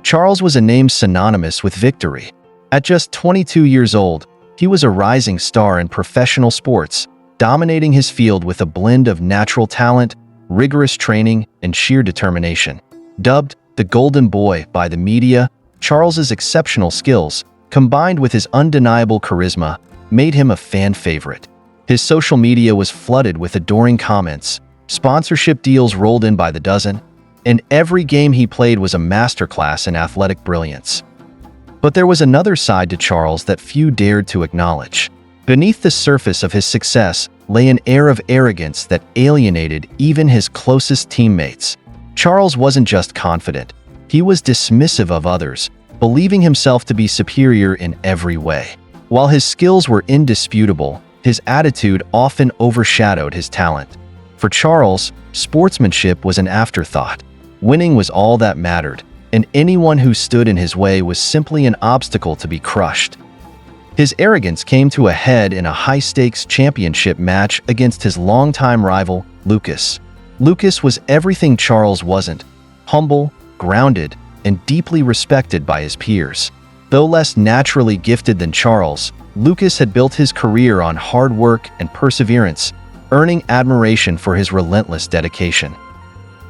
Charles was a name synonymous with victory. At just 22 years old, he was a rising star in professional sports, dominating his field with a blend of natural talent, rigorous training, and sheer determination. Dubbed the Golden Boy by the media, Charles's exceptional skills, combined with his undeniable charisma, made him a fan favorite. His social media was flooded with adoring comments, sponsorship deals rolled in by the dozen, and every game he played was a masterclass in athletic brilliance. But there was another side to Charles that few dared to acknowledge. Beneath the surface of his success lay an air of arrogance that alienated even his closest teammates. Charles wasn't just confident, he was dismissive of others, believing himself to be superior in every way. While his skills were indisputable, his attitude often overshadowed his talent. For Charles, sportsmanship was an afterthought. Winning was all that mattered, and anyone who stood in his way was simply an obstacle to be crushed. His arrogance came to a head in a high-stakes championship match against his longtime rival, Lucas. Lucas was everything Charles wasn't: humble, grounded, and deeply respected by his peers. Though less naturally gifted than Charles, Lucas had built his career on hard work and perseverance, earning admiration for his relentless dedication.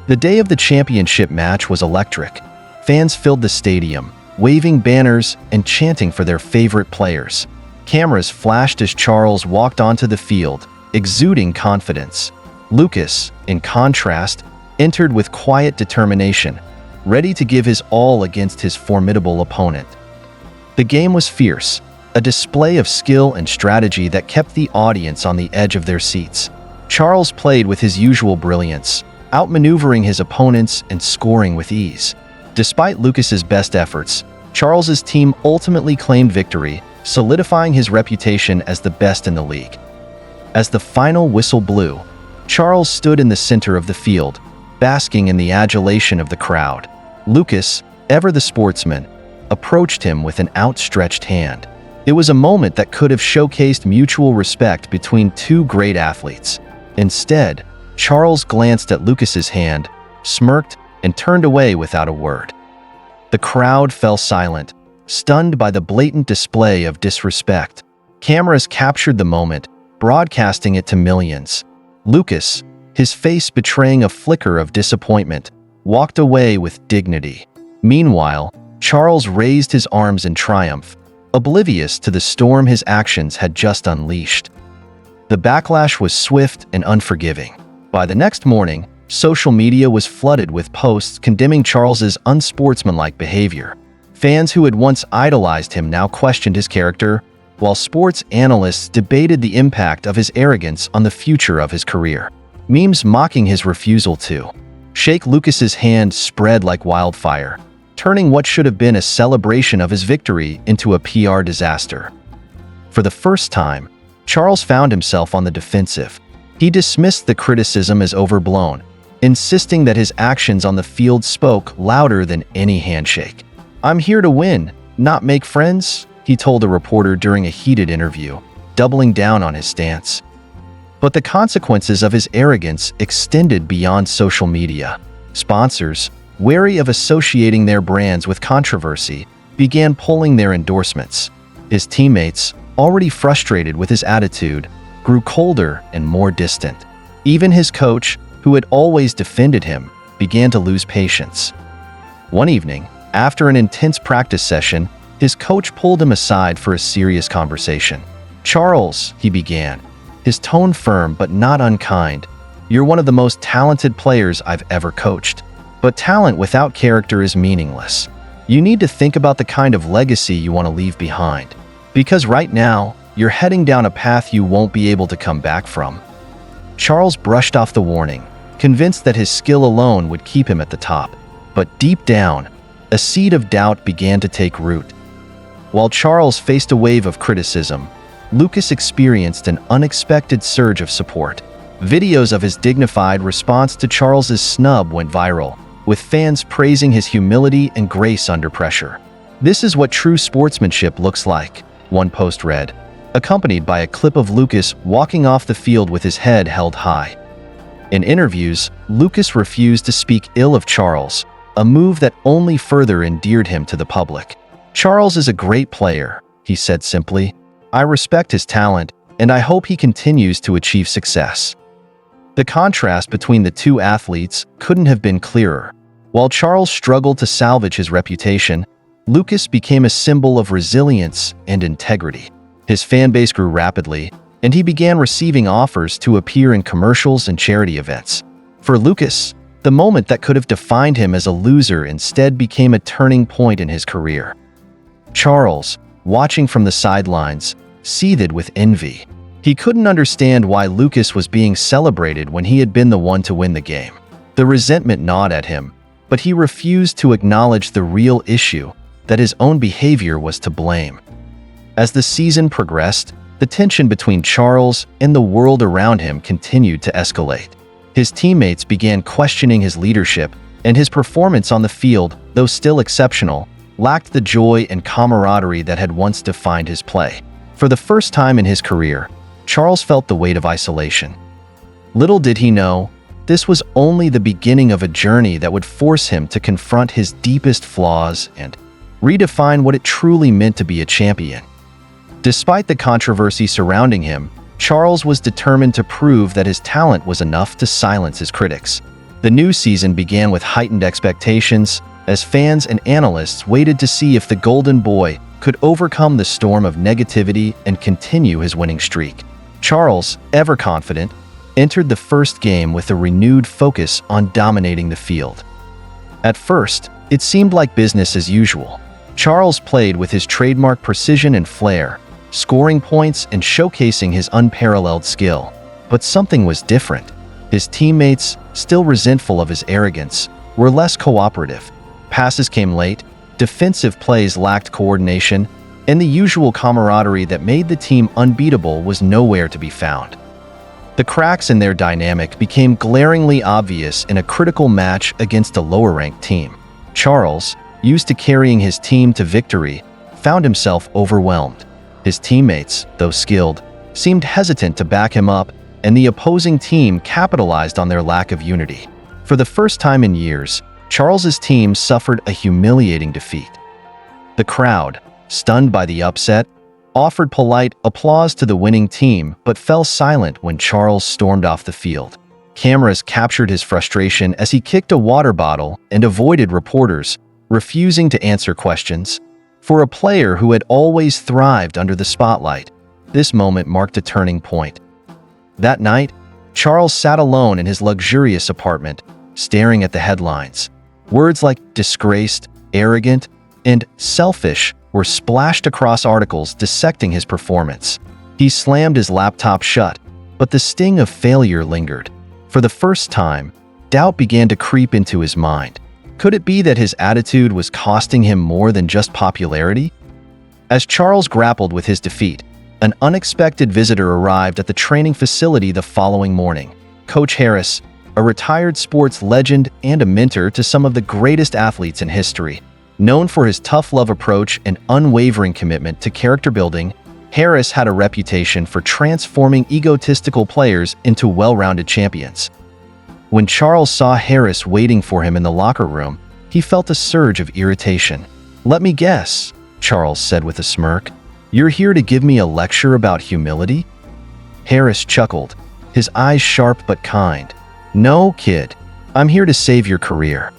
The day of the championship match was electric. Fans filled the stadium, waving banners and chanting for their favorite players. Cameras flashed as Charles walked onto the field, exuding confidence. Lucas, in contrast, entered with quiet determination, ready to give his all against his formidable opponent. The game was fierce, a display of skill and strategy that kept the audience on the edge of their seats. Charles played with his usual brilliance, outmaneuvering his opponents and scoring with ease. Despite Lucas's best efforts, Charles's team ultimately claimed victory, solidifying his reputation as the best in the league. As the final whistle blew, Charles stood in the center of the field, basking in the adulation of the crowd. Lucas, ever the sportsman, approached him with an outstretched hand. It was a moment that could have showcased mutual respect between two great athletes. Instead, Charles glanced at Lucas's hand, smirked, and turned away without a word. The crowd fell silent, stunned by the blatant display of disrespect. Cameras captured the moment, broadcasting it to millions. Lucas, his face betraying a flicker of disappointment, walked away with dignity. Meanwhile, Charles raised his arms in triumph, oblivious to the storm his actions had just unleashed. The backlash was swift and unforgiving. By the next morning, social media was flooded with posts condemning Charles's unsportsmanlike behavior. Fans who had once idolized him now questioned his character, while sports analysts debated the impact of his arrogance on the future of his career. Memes mocking his refusal to shake Lucas's hand spread like wildfire, turning what should have been a celebration of his victory into a PR disaster. For the first time, Charles found himself on the defensive. He dismissed the criticism as overblown, insisting that his actions on the field spoke louder than any handshake. "I'm here to win, not make friends," he told a reporter during a heated interview, doubling down on his stance. But the consequences of his arrogance extended beyond social media. Sponsors, wary of associating their brands with controversy, began pulling their endorsements. His teammates, already frustrated with his attitude, grew colder and more distant. Even his coach, who had always defended him, began to lose patience. One evening, after an intense practice session, his coach pulled him aside for a serious conversation. "Charles," he began, his tone firm but not unkind, "you're one of the most talented players I've ever coached. But talent without character is meaningless. You need to think about the kind of legacy you want to leave behind. Because right now, you're heading down a path you won't be able to come back from." Charles brushed off the warning, convinced that his skill alone would keep him at the top. But deep down, a seed of doubt began to take root. While Charles faced a wave of criticism, Lucas experienced an unexpected surge of support. Videos of his dignified response to Charles's snub went viral, with fans praising his humility and grace under pressure. "This is what true sportsmanship looks like," one post read, accompanied by a clip of Lucas walking off the field with his head held high. In interviews, Lucas refused to speak ill of Charles, a move that only further endeared him to the public. "Charles is a great player," he said simply. "I respect his talent, and I hope he continues to achieve success." The contrast between the two athletes couldn't have been clearer. While Charles struggled to salvage his reputation, Lucas became a symbol of resilience and integrity. His fan base grew rapidly, and he began receiving offers to appear in commercials and charity events. For Lucas, the moment that could have defined him as a loser instead became a turning point in his career. Charles, watching from the sidelines, seethed with envy. He couldn't understand why Lucas was being celebrated when he had been the one to win the game. The resentment gnawed at him, but he refused to acknowledge the real issue, that his own behavior was to blame. As the season progressed, the tension between Charles and the world around him continued to escalate. His teammates began questioning his leadership, and his performance on the field, though still exceptional, lacked the joy and camaraderie that had once defined his play. For the first time in his career, Charles felt the weight of isolation. Little did he know, this was only the beginning of a journey that would force him to confront his deepest flaws and redefine what it truly meant to be a champion. Despite the controversy surrounding him, Charles was determined to prove that his talent was enough to silence his critics. The new season began with heightened expectations, as fans and analysts waited to see if the Golden Boy could overcome the storm of negativity and continue his winning streak. Charles, ever confident, entered the first game with a renewed focus on dominating the field. At first, it seemed like business as usual. Charles played with his trademark precision and flair, scoring points and showcasing his unparalleled skill. But something was different. His teammates, still resentful of his arrogance, were less cooperative. Passes came late, defensive plays lacked coordination, and the usual camaraderie that made the team unbeatable was nowhere to be found. The cracks in their dynamic became glaringly obvious in a critical match against a lower-ranked team. Charles, used to carrying his team to victory, found himself overwhelmed. His teammates, though skilled, seemed hesitant to back him up, and the opposing team capitalized on their lack of unity. For the first time in years, Charles's team suffered a humiliating defeat. The crowd, stunned by the upset, offered polite applause to the winning team but fell silent when Charles stormed off the field. Cameras captured his frustration as he kicked a water bottle and avoided reporters, refusing to answer questions. For a player who had always thrived under the spotlight, this moment marked a turning point. That night, Charles sat alone in his luxurious apartment, staring at the headlines. Words like disgraced, arrogant, and selfish were splashed across articles dissecting his performance. He slammed his laptop shut, but the sting of failure lingered. For the first time, doubt began to creep into his mind. Could it be that his attitude was costing him more than just popularity? As Charles grappled with his defeat, an unexpected visitor arrived at the training facility the following morning. Coach Harris, a retired sports legend and a mentor to some of the greatest athletes in history. Known for his tough love approach and unwavering commitment to character building, Harris had a reputation for transforming egotistical players into well-rounded champions. When Charles saw Harris waiting for him in the locker room, he felt a surge of irritation. "Let me guess," Charles said with a smirk. "You're here to give me a lecture about humility?" Harris chuckled, his eyes sharp but kind. "No, kid. I'm here to save your career."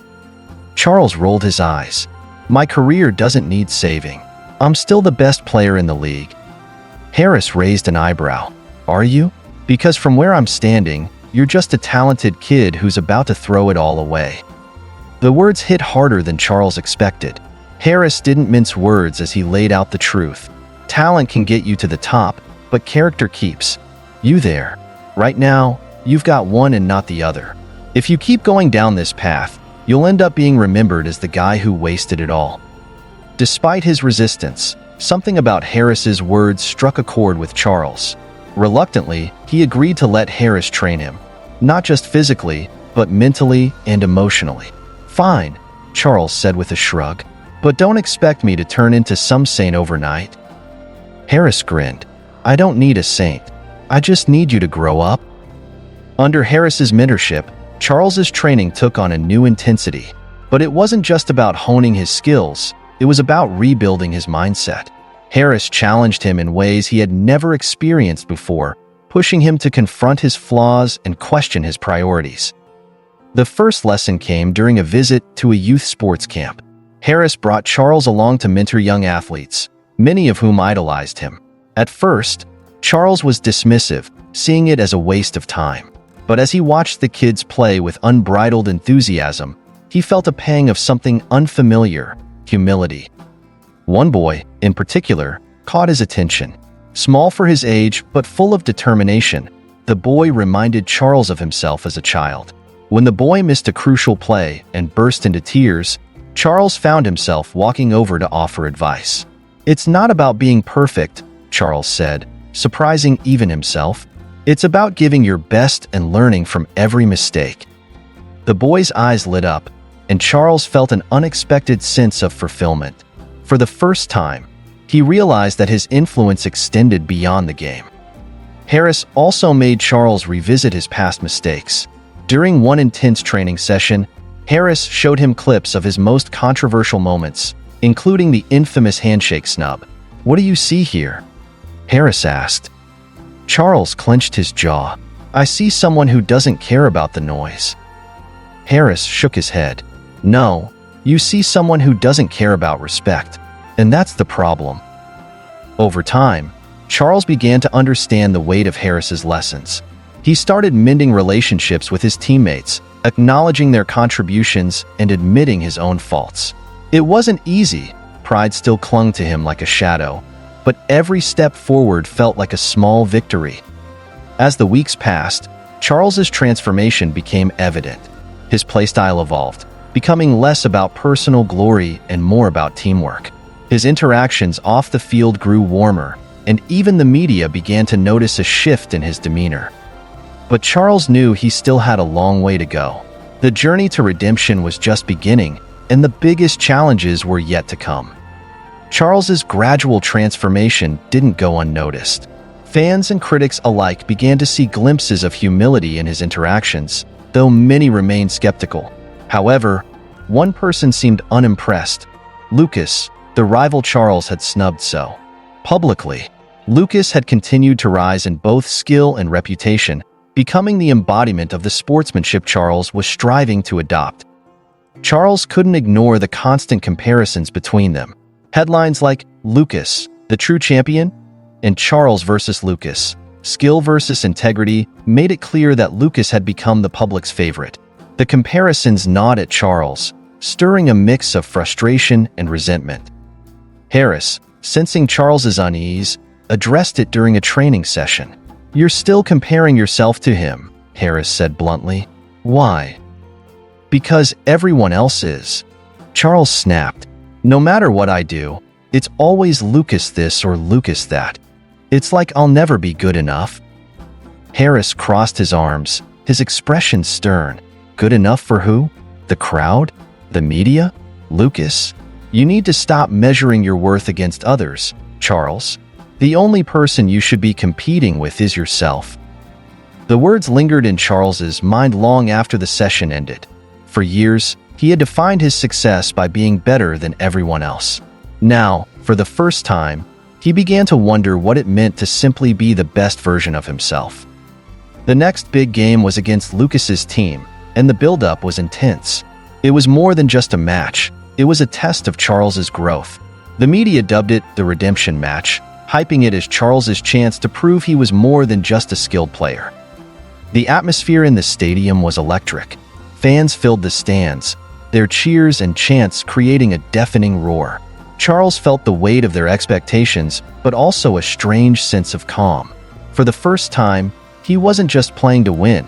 Charles rolled his eyes. "My career doesn't need saving. I'm still the best player in the league." Harris raised an eyebrow. "Are you? Because from where I'm standing, you're just a talented kid who's about to throw it all away." The words hit harder than Charles expected. Harris didn't mince words as he laid out the truth. Talent can get you to the top, but character keeps you there. Right now, you've got one and not the other. If you keep going down this path, you'll end up being remembered as the guy who wasted it all. Despite his resistance, something about Harris's words struck a chord with Charles. Reluctantly, he agreed to let Harris train him, not just physically, but mentally and emotionally. "Fine," Charles said with a shrug, "but don't expect me to turn into some saint overnight." Harris grinned. "I don't need a saint. I just need you to grow up." Under Harris's mentorship, Charles's training took on a new intensity. But it wasn't just about honing his skills, it was about rebuilding his mindset. Harris challenged him in ways he had never experienced before, pushing him to confront his flaws and question his priorities. The first lesson came during a visit to a youth sports camp. Harris brought Charles along to mentor young athletes, many of whom idolized him. At first, Charles was dismissive, seeing it as a waste of time. But as he watched the kids play with unbridled enthusiasm, he felt a pang of something unfamiliar: humility. One boy, in particular, caught his attention. Small for his age, but full of determination, the boy reminded Charles of himself as a child. When the boy missed a crucial play and burst into tears, Charles found himself walking over to offer advice. "It's not about being perfect," Charles said, surprising even himself. "It's about giving your best and learning from every mistake." The boy's eyes lit up, and Charles felt an unexpected sense of fulfillment. For the first time, he realized that his influence extended beyond the game. Harris also made Charles revisit his past mistakes. During one intense training session, Harris showed him clips of his most controversial moments, including the infamous handshake snub. "What do you see here?" Harris asked. Charles clenched his jaw. "I see someone who doesn't care about the noise." Harris shook his head. "No, you see someone who doesn't care about respect. And that's the problem." Over time, Charles began to understand the weight of Harris's lessons. He started mending relationships with his teammates, acknowledging their contributions and admitting his own faults. It wasn't easy. Pride still clung to him like a shadow, but every step forward felt like a small victory. As the weeks passed, Charles's transformation became evident. His playstyle evolved, becoming less about personal glory and more about teamwork. His interactions off the field grew warmer, and even the media began to notice a shift in his demeanor. But Charles knew he still had a long way to go. The journey to redemption was just beginning, and the biggest challenges were yet to come. Charles's gradual transformation didn't go unnoticed. Fans and critics alike began to see glimpses of humility in his interactions, though many remained skeptical. However, one person seemed unimpressed: Lucas, the rival Charles had snubbed so publicly. Lucas had continued to rise in both skill and reputation, becoming the embodiment of the sportsmanship Charles was striving to adopt. Charles couldn't ignore the constant comparisons between them. Headlines like "Lucas, the true champion," and "Charles versus Lucas, skill versus integrity" made it clear that Lucas had become the public's favorite. The comparisons gnawed at Charles, stirring a mix of frustration and resentment. Harris, sensing Charles's unease, addressed it during a training session. "You're still comparing yourself to him," Harris said bluntly. "Why?" "Because everyone else is." Charles snapped. "No matter what I do, it's always Lucas this or Lucas that. It's like I'll never be good enough." Harris crossed his arms, his expression stern. "Good enough for who? The crowd? The media? Lucas? You need to stop measuring your worth against others, Charles. The only person you should be competing with is yourself." The words lingered in Charles's mind long after the session ended. For years, he had defined his success by being better than everyone else. Now, for the first time, he began to wonder what it meant to simply be the best version of himself. The next big game was against Lucas's team, and the build-up was intense. It was more than just a match. It was a test of Charles's growth. The media dubbed it the redemption match, hyping it as Charles's chance to prove he was more than just a skilled player. The atmosphere in the stadium was electric. Fans filled the stands, their cheers and chants creating a deafening roar. Charles felt the weight of their expectations, but also a strange sense of calm. For the first time, he wasn't just playing to win.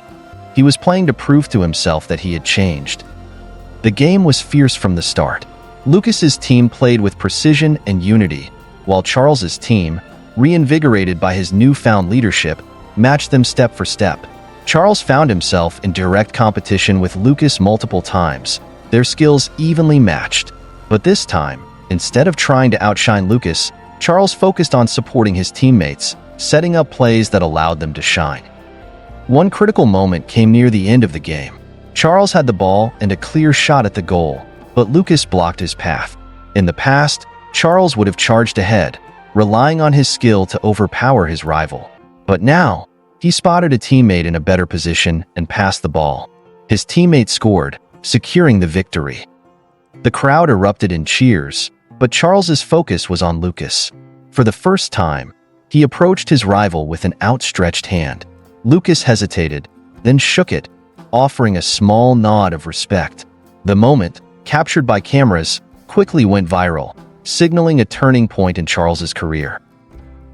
He was playing to prove to himself that he had changed. The game was fierce from the start. Lucas's team played with precision and unity, while Charles's team, reinvigorated by his newfound leadership, matched them step for step. Charles found himself in direct competition with Lucas multiple times, their skills evenly matched. But this time, instead of trying to outshine Lucas, Charles focused on supporting his teammates, setting up plays that allowed them to shine. One critical moment came near the end of the game. Charles had the ball and a clear shot at the goal, but Lucas blocked his path. In the past, Charles would have charged ahead, relying on his skill to overpower his rival. But now, he spotted a teammate in a better position and passed the ball. His teammate scored, securing the victory. The crowd erupted in cheers, but Charles's focus was on Lucas. For the first time, he approached his rival with an outstretched hand. Lucas hesitated, then shook it, offering a small nod of respect. The moment, captured by cameras, quickly went viral, signaling a turning point in Charles's career.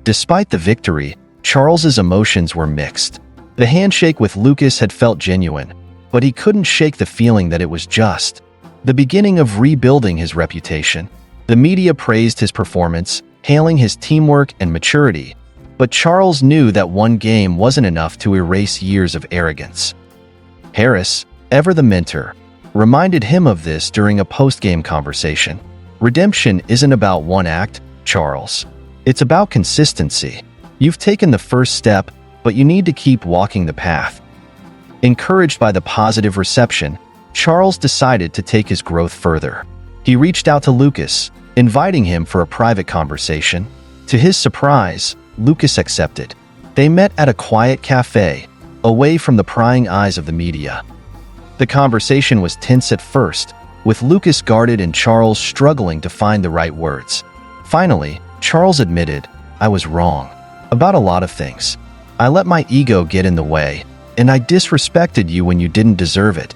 Despite the victory, Charles's emotions were mixed. The handshake with Lucas had felt genuine, but he couldn't shake the feeling that it was just the beginning of rebuilding his reputation. The media praised his performance, hailing his teamwork and maturity, but Charles knew that one game wasn't enough to erase years of arrogance. Harris, ever the mentor, reminded him of this during a post-game conversation. Redemption isn't about one act, Charles. It's about consistency. You've taken the first step, but you need to keep walking the path. Encouraged by the positive reception, Charles decided to take his growth further. He reached out to Lucas, inviting him for a private conversation. To his surprise, Lucas accepted. They met at a quiet cafe, away from the prying eyes of the media. The conversation was tense at first, with Lucas guarded and Charles struggling to find the right words. Finally, Charles admitted, "I was wrong about a lot of things. I let my ego get in the way, and I disrespected you when you didn't deserve it."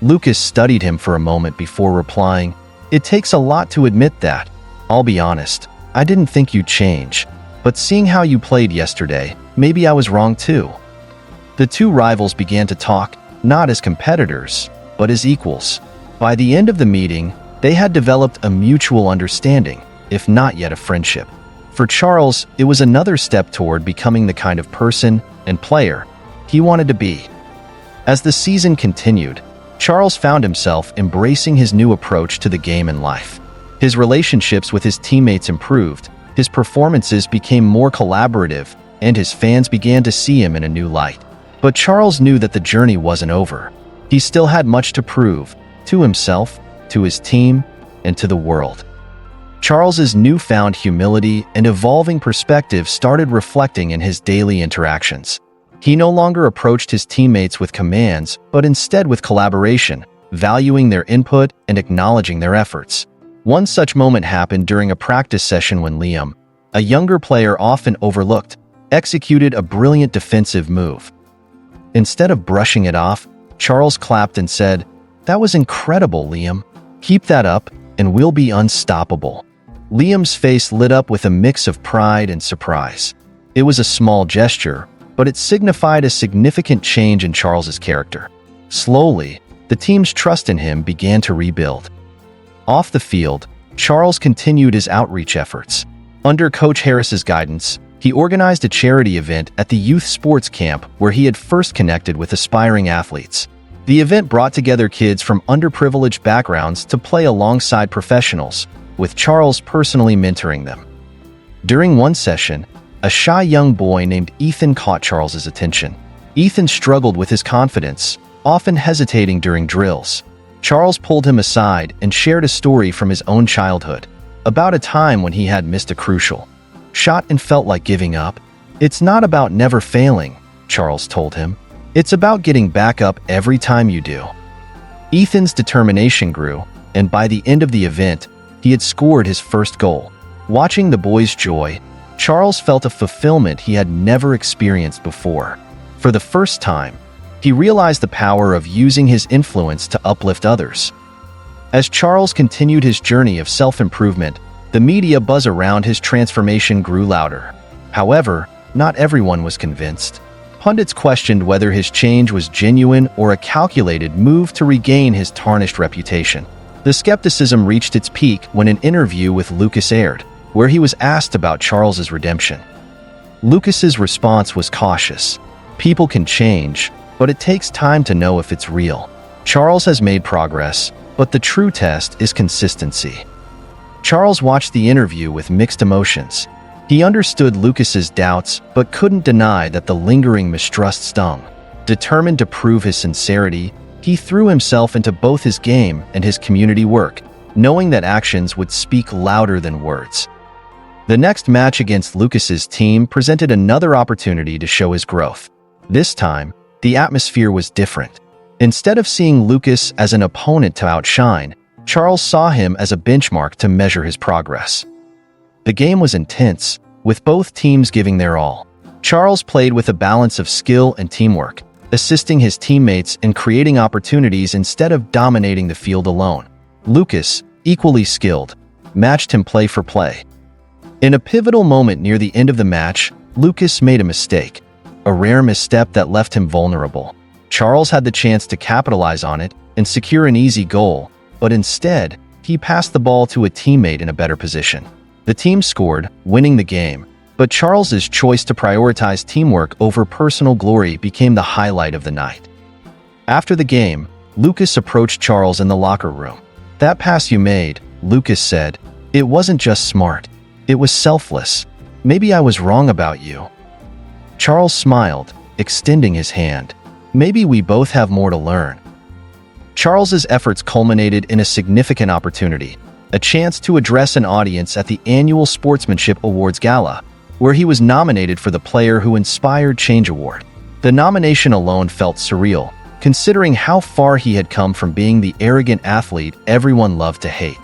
Lucas studied him for a moment before replying, "It takes a lot to admit that. I'll be honest, I didn't think you'd change. But seeing how you played yesterday, maybe I was wrong too." The two rivals began to talk, not as competitors, but as equals. By the end of the meeting, they had developed a mutual understanding, if not yet a friendship. For Charles, it was another step toward becoming the kind of person and player he wanted to be. As the season continued, Charles found himself embracing his new approach to the game and life. His relationships with his teammates improved, his performances became more collaborative, and his fans began to see him in a new light. But Charles knew that the journey wasn't over. He still had much to prove, to himself, to his team, and to the world. Charles's newfound humility and evolving perspective started reflecting in his daily interactions. He no longer approached his teammates with commands, but instead with collaboration, valuing their input and acknowledging their efforts. One such moment happened during a practice session when Liam, a younger player often overlooked, executed a brilliant defensive move. Instead of brushing it off, Charles clapped and said, "That was incredible, Liam. Keep that up, and we'll be unstoppable." Liam's face lit up with a mix of pride and surprise. It was a small gesture, but it signified a significant change in Charles's character. Slowly, the team's trust in him began to rebuild. Off the field, Charles continued his outreach efforts. Under Coach Harris's guidance, he organized a charity event at the youth sports camp where he had first connected with aspiring athletes. The event brought together kids from underprivileged backgrounds to play alongside professionals, with Charles personally mentoring them. During one session, a shy young boy named Ethan caught Charles's attention. Ethan struggled with his confidence, often hesitating during drills. Charles pulled him aside and shared a story from his own childhood, about a time when he had missed a crucial shot and felt like giving up. "It's not about never failing," Charles told him. "It's about getting back up every time you do." Ethan's determination grew, and by the end of the event, he had scored his first goal. Watching the boy's joy, Charles felt a fulfillment he had never experienced before. For the first time, he realized the power of using his influence to uplift others. As Charles continued his journey of self-improvement, the media buzz around his transformation grew louder. However, not everyone was convinced. Pundits questioned whether his change was genuine or a calculated move to regain his tarnished reputation. The skepticism reached its peak when an interview with Lucas aired, where he was asked about Charles's redemption. Lucas's response was cautious. "People can change, but it takes time to know if it's real. Charles has made progress, but the true test is consistency." Charles watched the interview with mixed emotions. He understood Lucas's doubts, but couldn't deny that the lingering mistrust stung. Determined to prove his sincerity, He threw himself into both his game and his community work, knowing that actions would speak louder than words. The next match against Lucas's team presented another opportunity to show his growth. This time, the atmosphere was different. Instead of seeing Lucas as an opponent to outshine, Charles saw him as a benchmark to measure his progress. The game was intense, with both teams giving their all. Charles played with a balance of skill and teamwork, assisting his teammates in creating opportunities instead of dominating the field alone. Lucas, equally skilled, matched him play for play. In a pivotal moment near the end of the match, Lucas made a mistake, a rare misstep that left him vulnerable. Charles had the chance to capitalize on it and secure an easy goal, but instead, he passed the ball to a teammate in a better position. The team scored, winning the game, but Charles's choice to prioritize teamwork over personal glory became the highlight of the night. After the game, Lucas approached Charles in the locker room. "That pass you made," Lucas said, "it wasn't just smart. It was selfless. Maybe I was wrong about you." Charles smiled, extending his hand. "Maybe we both have more to learn." Charles's efforts culminated in a significant opportunity, a chance to address an audience at the annual Sportsmanship Awards Gala, where he was nominated for the Player Who Inspired Change Award. The nomination alone felt surreal, considering how far he had come from being the arrogant athlete everyone loved to hate.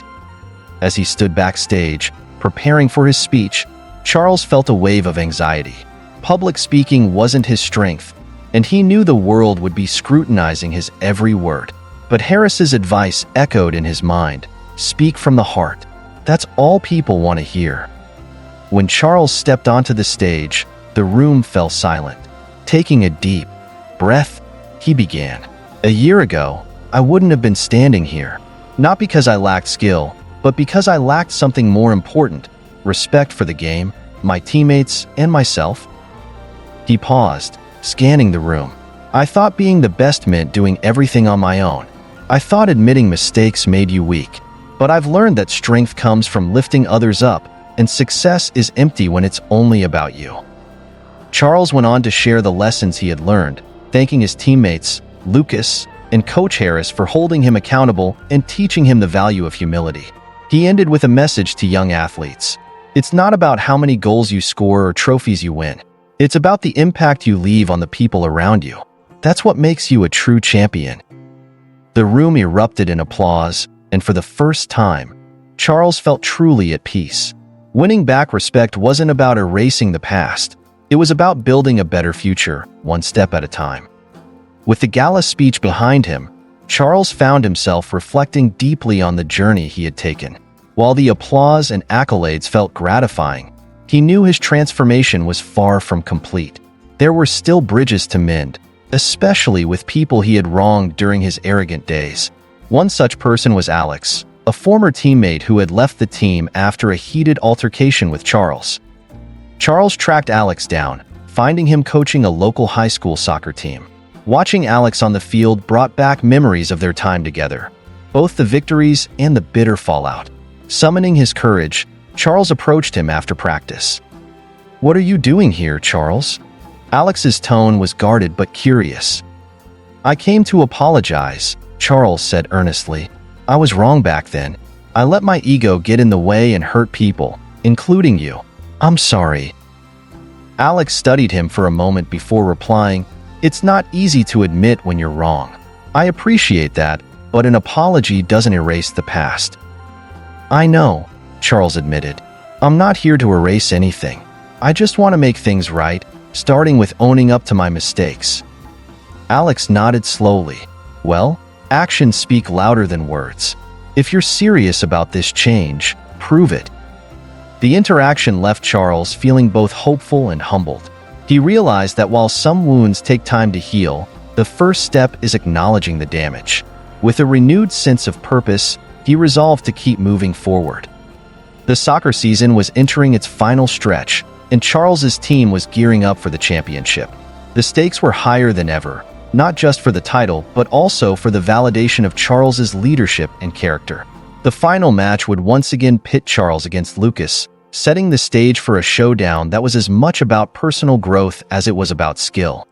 As he stood backstage, preparing for his speech, Charles felt a wave of anxiety. Public speaking wasn't his strength, and he knew the world would be scrutinizing his every word. But Harris's advice echoed in his mind: speak from the heart. That's all people want to hear. When Charles stepped onto the stage, the room fell silent. Taking a deep breath, he began. "A year ago, I wouldn't have been standing here. Not because I lacked skill, but because I lacked something more important: respect for the game, my teammates, and myself." He paused, scanning the room. "I thought being the best meant doing everything on my own. I thought admitting mistakes made you weak. But I've learned that strength comes from lifting others up, and success is empty when it's only about you." Charles went on to share the lessons he had learned, thanking his teammates, Lucas, and Coach Harris for holding him accountable and teaching him the value of humility. He ended with a message to young athletes: "It's not about how many goals you score or trophies you win. It's about the impact you leave on the people around you. That's what makes you a true champion." The room erupted in applause, and for the first time, Charles felt truly at peace. Winning back respect wasn't about erasing the past. It was about building a better future, one step at a time. With the gala speech behind him, Charles found himself reflecting deeply on the journey he had taken. While the applause and accolades felt gratifying, he knew his transformation was far from complete. There were still bridges to mend, especially with people he had wronged during his arrogant days. One such person was Alex, a former teammate who had left the team after a heated altercation with Charles. Charles tracked Alex down, finding him coaching a local high school soccer team. Watching Alex on the field brought back memories of their time together, both the victories and the bitter fallout. Summoning his courage, Charles approached him after practice. "What are you doing here, Charles?" Alex's tone was guarded but curious. "I came to apologize," Charles said earnestly. "I was wrong back then. I let my ego get in the way and hurt people, including you. I'm sorry." Alex studied him for a moment before replying, "It's not easy to admit when you're wrong. I appreciate that, but an apology doesn't erase the past." "I know," Charles admitted. "I'm not here to erase anything. I just want to make things right, starting with owning up to my mistakes." Alex nodded slowly. "Well, actions speak louder than words. If you're serious about this change, prove it." The interaction left Charles feeling both hopeful and humbled. He realized that while some wounds take time to heal, the first step is acknowledging the damage. With a renewed sense of purpose, he resolved to keep moving forward. The soccer season was entering its final stretch, and Charles's team was gearing up for the championship. The stakes were higher than ever, not just for the title, but also for the validation of Charles's leadership and character. The final match would once again pit Charles against Lucas, setting the stage for a showdown that was as much about personal growth as it was about skill.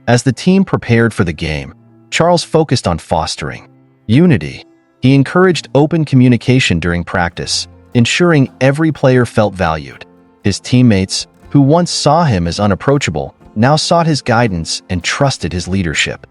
As the team prepared for the game, Charles focused on fostering unity. He encouraged open communication during practice, ensuring every player felt valued. His teammates, who once saw him as unapproachable, now sought his guidance and trusted his leadership.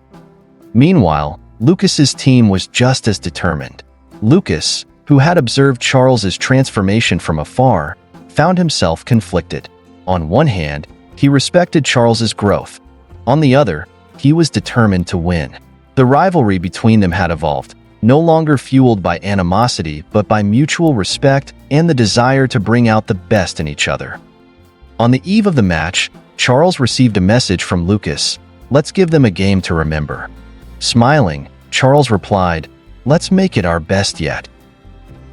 Meanwhile, Lucas's team was just as determined. Lucas, who had observed Charles's transformation from afar, found himself conflicted. On one hand, he respected Charles's growth. On the other, he was determined to win. The rivalry between them had evolved, no longer fueled by animosity but by mutual respect and the desire to bring out the best in each other. On the eve of the match, Charles received a message from Lucas. "Let's give them a game to remember." Smiling, Charles replied, "Let's make it our best yet."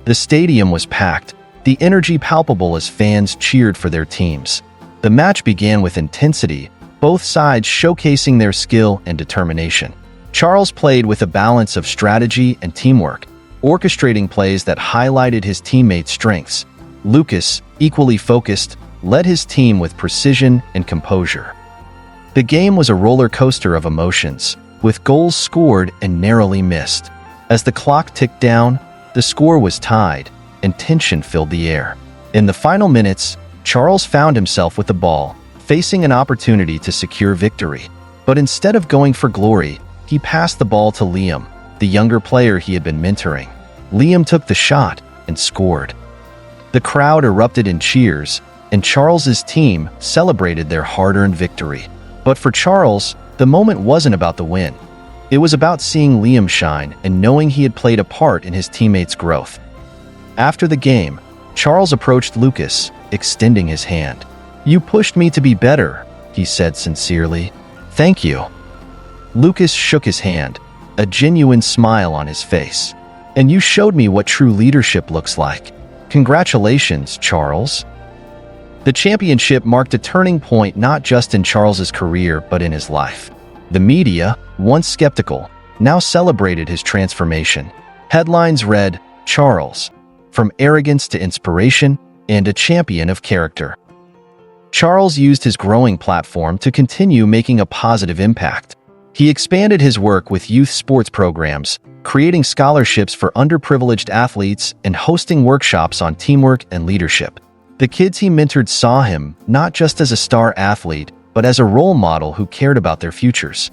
The stadium was packed, the energy palpable as fans cheered for their teams. The match began with intensity, both sides showcasing their skill and determination. Charles played with a balance of strategy and teamwork, orchestrating plays that highlighted his teammates' strengths. Lucas, equally focused, led his team with precision and composure. The game was a roller coaster of emotions, with goals scored and narrowly missed. As the clock ticked down, the score was tied, and tension filled the air. In the final minutes, Charles found himself with the ball, facing an opportunity to secure victory. But instead of going for glory, he passed the ball to Liam, the younger player he had been mentoring. Liam took the shot and scored. The crowd erupted in cheers, and Charles's team celebrated their hard-earned victory. But for Charles, the moment wasn't about the win. It was about seeing Liam shine and knowing he had played a part in his teammates' growth. After the game, Charles approached Lucas, extending his hand. "You pushed me to be better," he said sincerely. "Thank you." Lucas shook his hand, a genuine smile on his face. "And you showed me what true leadership looks like. Congratulations, Charles." The championship marked a turning point not just in Charles's career but in his life. The media, once skeptical, now celebrated his transformation. Headlines read, "Charles, from arrogance to inspiration and a champion of character." Charles used his growing platform to continue making a positive impact. He expanded his work with youth sports programs, creating scholarships for underprivileged athletes and hosting workshops on teamwork and leadership. The kids he mentored saw him not just as a star athlete, but as a role model who cared about their futures.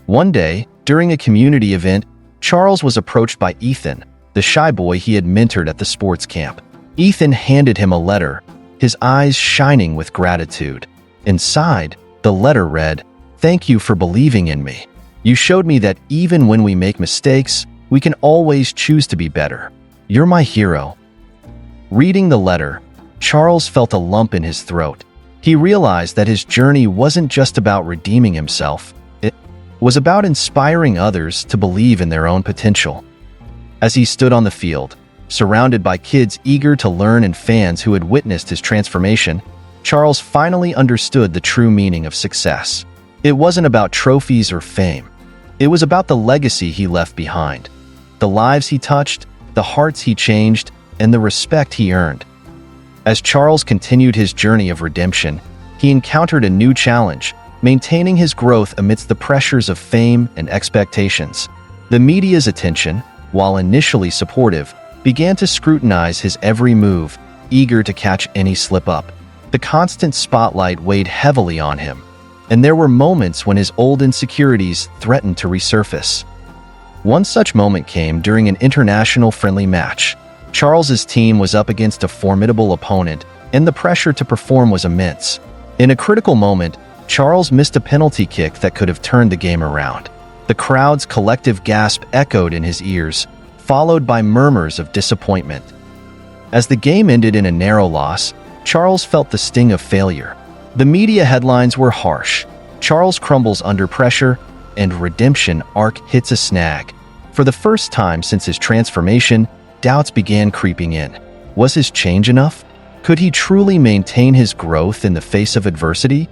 One day, during a community event, Charles was approached by Ethan, the shy boy he had mentored at the sports camp. Ethan handed him a letter, his eyes shining with gratitude. Inside, the letter read, "Thank you for believing in me. You showed me that even when we make mistakes, we can always choose to be better. You're my hero." Reading the letter, Charles felt a lump in his throat. He realized that his journey wasn't just about redeeming himself. It was about inspiring others to believe in their own potential. As he stood on the field, surrounded by kids eager to learn and fans who had witnessed his transformation, Charles finally understood the true meaning of success. It wasn't about trophies or fame. It was about the legacy he left behind, the lives he touched, the hearts he changed, and the respect he earned. As Charles continued his journey of redemption, he encountered a new challenge, maintaining his growth amidst the pressures of fame and expectations. The media's attention, while initially supportive, began to scrutinize his every move, eager to catch any slip-up. The constant spotlight weighed heavily on him, and there were moments when his old insecurities threatened to resurface. One such moment came during an international friendly match. Charles's team was up against a formidable opponent, and the pressure to perform was immense. In a critical moment, Charles missed a penalty kick that could have turned the game around. The crowd's collective gasp echoed in his ears, followed by murmurs of disappointment. As the game ended in a narrow loss, Charles felt the sting of failure. The media headlines were harsh. Charles crumbles under pressure, and redemption arc hits a snag. For the first time since his transformation, doubts began creeping in. Was his change enough? Could he truly maintain his growth in the face of adversity?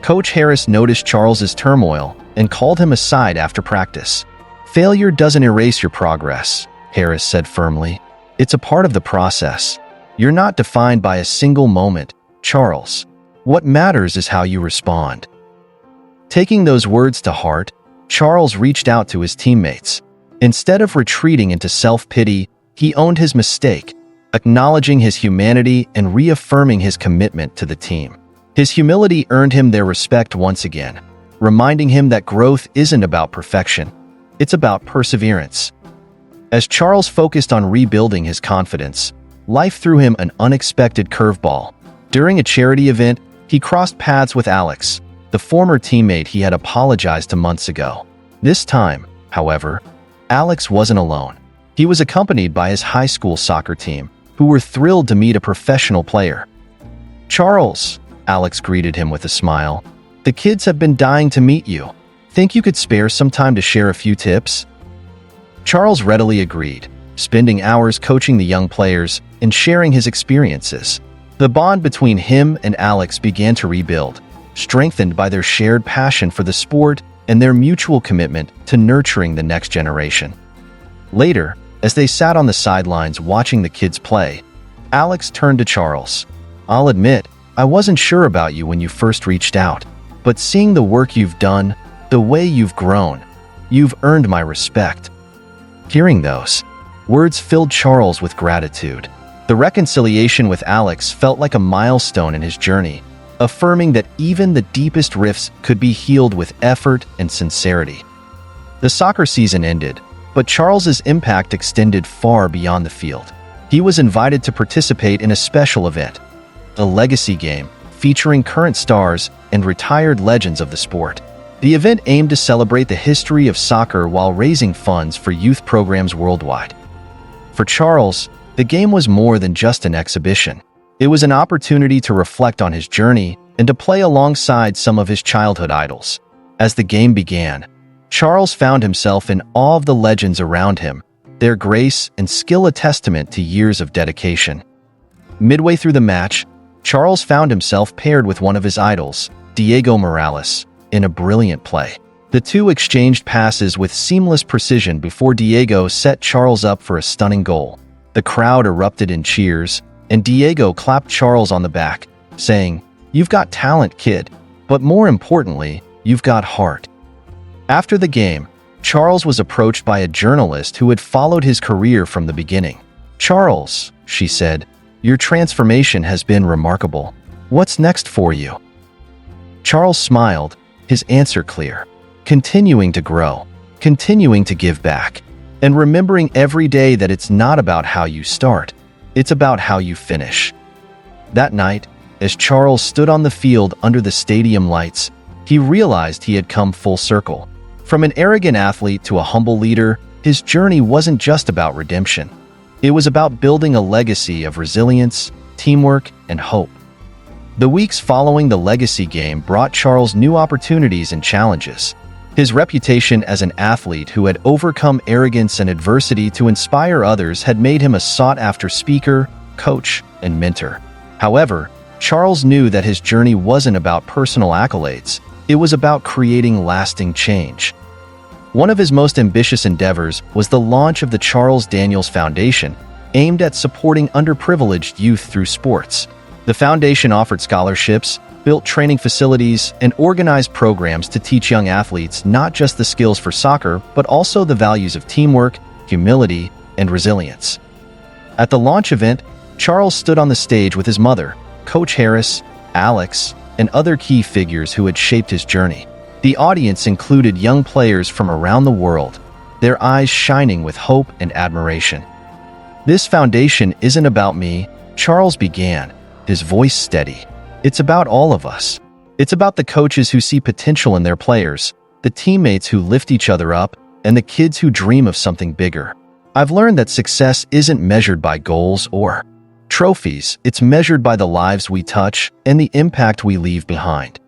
Coach Harris noticed Charles's turmoil and called him aside after practice. "Failure doesn't erase your progress," Harris said firmly. "It's a part of the process. You're not defined by a single moment, Charles. What matters is how you respond." Taking those words to heart, Charles reached out to his teammates. Instead of retreating into self-pity, he owned his mistake, acknowledging his humanity and reaffirming his commitment to the team. His humility earned him their respect once again, reminding him that growth isn't about perfection, it's about perseverance. As Charles focused on rebuilding his confidence, life threw him an unexpected curveball. During a charity event, he crossed paths with Alex, the former teammate he had apologized to months ago. This time, however, Alex wasn't alone. He was accompanied by his high school soccer team, who were thrilled to meet a professional player. "Charles," Alex greeted him with a smile, "the kids have been dying to meet you. Think you could spare some time to share a few tips?" Charles readily agreed, spending hours coaching the young players and sharing his experiences. The bond between him and Alex began to rebuild, strengthened by their shared passion for the sport and their mutual commitment to nurturing the next generation. Later, as they sat on the sidelines watching the kids play, Alex turned to Charles. "I'll admit, I wasn't sure about you when you first reached out, but seeing the work you've done, the way you've grown, you've earned my respect." Hearing those words filled Charles with gratitude. The reconciliation with Alex felt like a milestone in his journey, affirming that even the deepest rifts could be healed with effort and sincerity. The soccer season ended, but Charles's impact extended far beyond the field. He was invited to participate in a special event, a legacy game featuring current stars and retired legends of the sport. The event aimed to celebrate the history of soccer while raising funds for youth programs worldwide. For Charles, the game was more than just an exhibition. It was an opportunity to reflect on his journey and to play alongside some of his childhood idols. As the game began, Charles found himself in awe of the legends around him, their grace and skill a testament to years of dedication. Midway through the match, Charles found himself paired with one of his idols, Diego Morales, in a brilliant play. The two exchanged passes with seamless precision before Diego set Charles up for a stunning goal. The crowd erupted in cheers, and Diego clapped Charles on the back, saying, "You've got talent, kid, but more importantly, you've got heart." After the game, Charles was approached by a journalist who had followed his career from the beginning. "Charles," she said, "your transformation has been remarkable. What's next for you?" Charles smiled, his answer clear: continuing to grow, continuing to give back, and remembering every day that it's not about how you start, it's about how you finish. That night, as Charles stood on the field under the stadium lights, he realized he had come full circle. From an arrogant athlete to a humble leader, his journey wasn't just about redemption. It was about building a legacy of resilience, teamwork, and hope. The weeks following the legacy game brought Charles new opportunities and challenges. His reputation as an athlete who had overcome arrogance and adversity to inspire others had made him a sought-after speaker, coach, and mentor. However, Charles knew that his journey wasn't about personal accolades. It was about creating lasting change. One of his most ambitious endeavors was the launch of the Charles Daniels Foundation, aimed at supporting underprivileged youth through sports. The foundation offered scholarships, built training facilities, and organized programs to teach young athletes not just the skills for soccer, but also the values of teamwork, humility, and resilience. At the launch event, Charles stood on the stage with his mother, Coach Harris, Alex, and other key figures who had shaped his journey. The audience included young players from around the world, their eyes shining with hope and admiration. "This foundation isn't about me," Charles began, his voice steady. "It's about all of us. It's about the coaches who see potential in their players, the teammates who lift each other up, and the kids who dream of something bigger. I've learned that success isn't measured by goals or trophies. It's measured by the lives we touch and the impact we leave behind."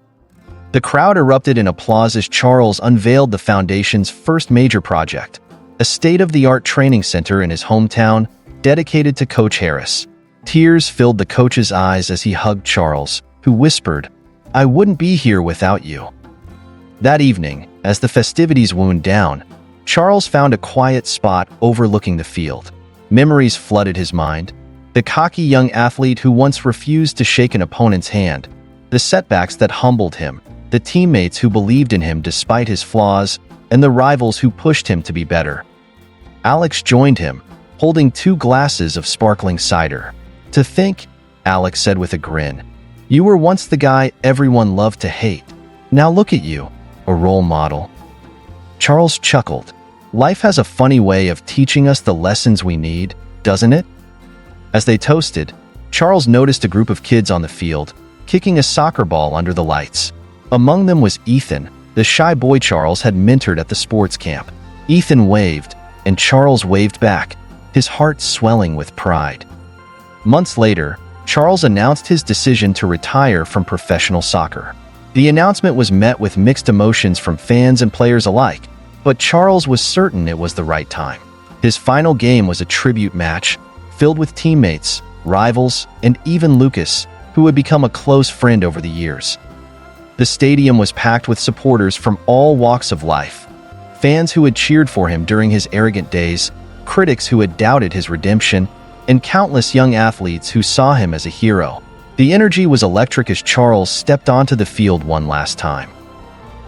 The crowd erupted in applause as Charles unveiled the foundation's first major project, a state-of-the-art training center in his hometown dedicated to Coach Harris. Tears filled the coach's eyes as he hugged Charles, who whispered, "I wouldn't be here without you." That evening, as the festivities wound down, Charles found a quiet spot overlooking the field. Memories flooded his mind. The cocky young athlete who once refused to shake an opponent's hand, the setbacks that humbled him, the teammates who believed in him despite his flaws, and the rivals who pushed him to be better. Alex joined him, holding 2 glasses of sparkling cider. "To think," Alex said with a grin, "you were once the guy everyone loved to hate. Now look at you, a role model." Charles chuckled. "Life has a funny way of teaching us the lessons we need, doesn't it?" As they toasted, Charles noticed a group of kids on the field, kicking a soccer ball under the lights. Among them was Ethan, the shy boy Charles had mentored at the sports camp. Ethan waved, and Charles waved back, his heart swelling with pride. Months later, Charles announced his decision to retire from professional soccer. The announcement was met with mixed emotions from fans and players alike, but Charles was certain it was the right time. His final game was a tribute match, filled with teammates, rivals, and even Lucas, who had become a close friend over the years. The stadium was packed with supporters from all walks of life. Fans who had cheered for him during his arrogant days, critics who had doubted his redemption, and countless young athletes who saw him as a hero. The energy was electric as Charles stepped onto the field one last time.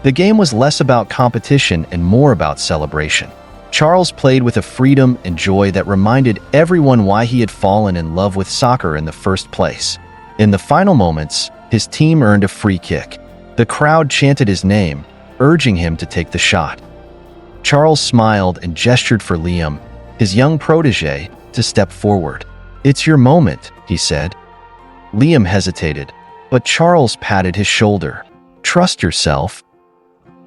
The game was less about competition and more about celebration. Charles played with a freedom and joy that reminded everyone why he had fallen in love with soccer in the first place. In the final moments, his team earned a free kick. The crowd chanted his name, urging him to take the shot. Charles smiled and gestured for Liam, his young protege, to step forward. "It's your moment," he said. Liam hesitated, but Charles patted his shoulder. "Trust yourself."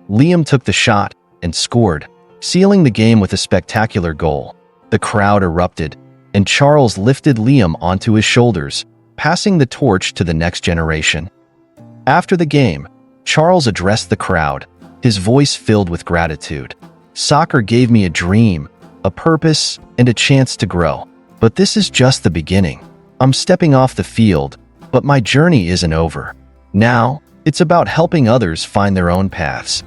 Liam took the shot and scored, sealing the game with a spectacular goal. The crowd erupted, and Charles lifted Liam onto his shoulders, passing the torch to the next generation. After the game, Charles addressed the crowd, his voice filled with gratitude. "Soccer gave me a dream, a purpose, and a chance to grow. But this is just the beginning. I'm stepping off the field, but my journey isn't over. Now, it's about helping others find their own paths."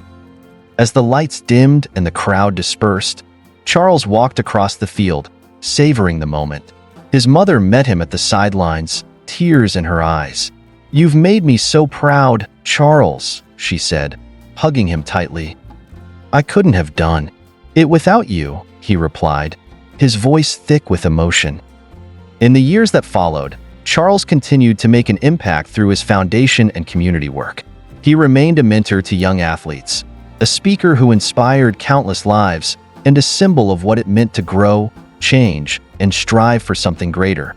As the lights dimmed and the crowd dispersed, Charles walked across the field, savoring the moment. His mother met him at the sidelines, tears in her eyes. "You've made me so proud, Charles," she said, hugging him tightly. "I couldn't have done it without you," he replied, his voice thick with emotion. In the years that followed, Charles continued to make an impact through his foundation and community work. He remained a mentor to young athletes, a speaker who inspired countless lives, and a symbol of what it meant to grow, change, and strive for something greater.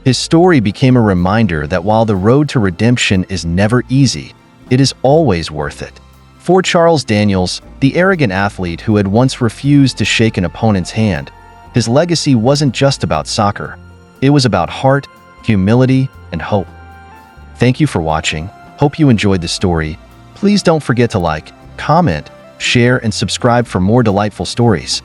His story became a reminder that while the road to redemption is never easy, it is always worth it. For Charles Daniels, the arrogant athlete who had once refused to shake an opponent's hand, his legacy wasn't just about soccer. It was about heart, humility, and hope. Thank you for watching. Hope you enjoyed the story. Please don't forget to like, comment, share, and subscribe for more delightful stories.